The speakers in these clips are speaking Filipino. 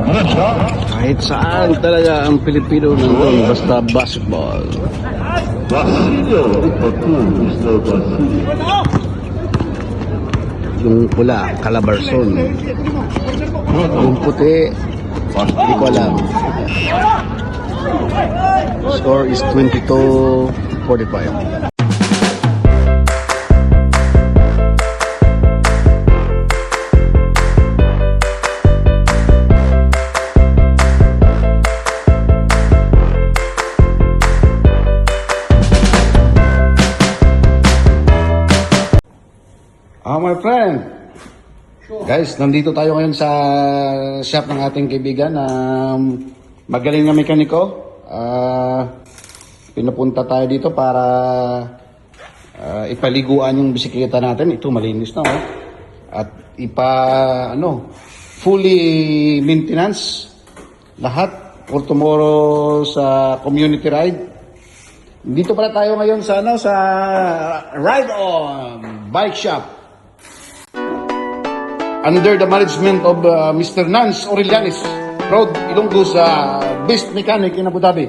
Kahit saan talaga ang Pilipino nandun, basta basketball. Yung pula, Calabarzon. Yung puti, hindi ko alam. Score is 22-45. My friend, guys, nandito tayo ngayon sa shop ng ating kaibigan na magaling na mekaniko. Pinapunta tayo dito para ipaliguan yung bisikleta natin. Ito malinis na, oh. At fully maintenance lahat for tomorrow sa community ride. Dito pala tayo ngayon sa sa Ride On Bike Shop under the management of Mr. Nance Aurelianis, proud Ilonggo sa Best Mechanic in Abu Dhabi.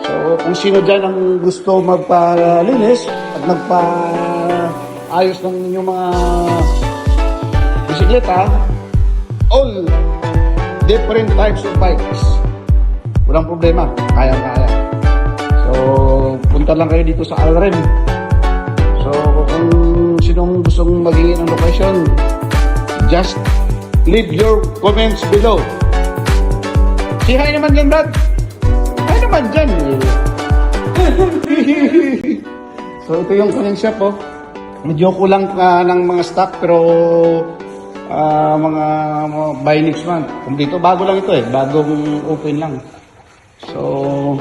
So, kung sino dyan ang gusto magpalinis at magpa-ayos ng inyong mga bisikleta, all different types of bikes, walang problema, kaya-kaya. So, punta lang kayo dito sa Alrem. So, kung sinong gustong maghingi ng location, just leave your comments below. Si hi naman dyan, Brad. Hi naman dyan. So, ito yung kanyang shop, oh. Medyo kulang ng mga stock, pero mga by next month. Kumpleto, bago lang ito eh. Bagong open lang. So,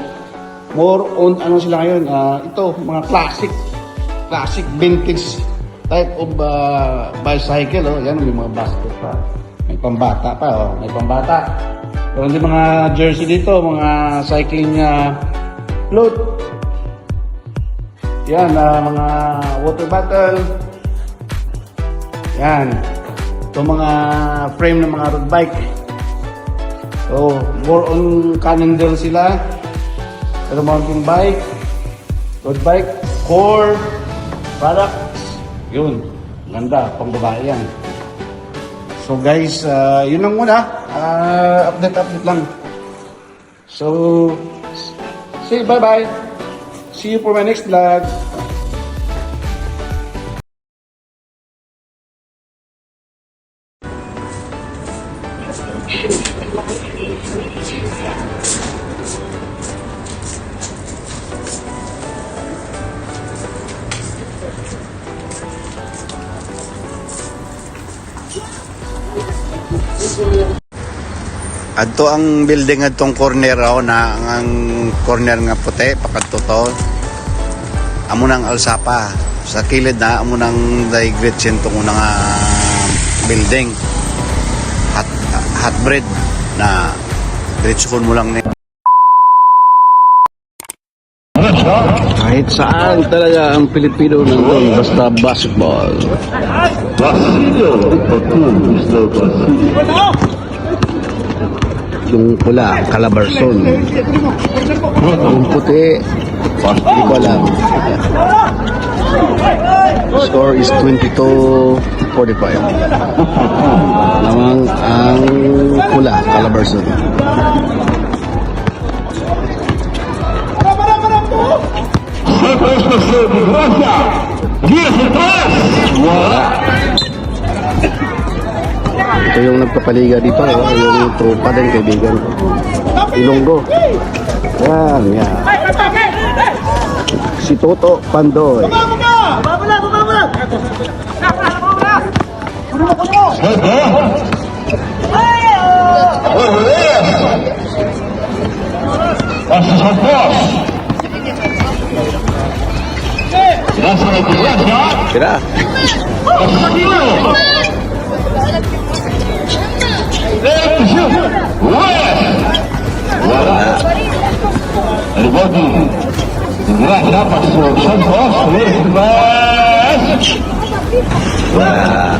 more on ano sila ngayon. Ito, mga classic vintage type of bicycle, oh. Yan, may mga basket pa. May pambata pa, oh. May pambata. Pero hindi mga jersey dito, mga cycling float. Yan, mga water bottle. Yan. Ito mga frame ng mga road bike. So, more on Cannondale sila. Pero mountain bike, road bike, core, products, yun, ganda, pang babae yan. So guys, yun lang muna, update lang. So, say bye-bye. See you for my next vlog. Adto ang building adtong corner raw na ang corner nga puti pakadto to. Amo nang alsapa sa kilid na amo nang digretchen tong una nga building. Hot bread na diretson mo lang ni. Kahit saan talaga ang Pilipino nandun, basta basketball. Yung pula, Calabarzon. Yung puti, hindi ko alam. Score is 22-45. Lamang ang pula, Calabarzon. Ito yung nagpapaliga dito, yung tropa din kaibigan ko. Ilonggo. Yan. Si Toto Pandoy. Kira. Wala.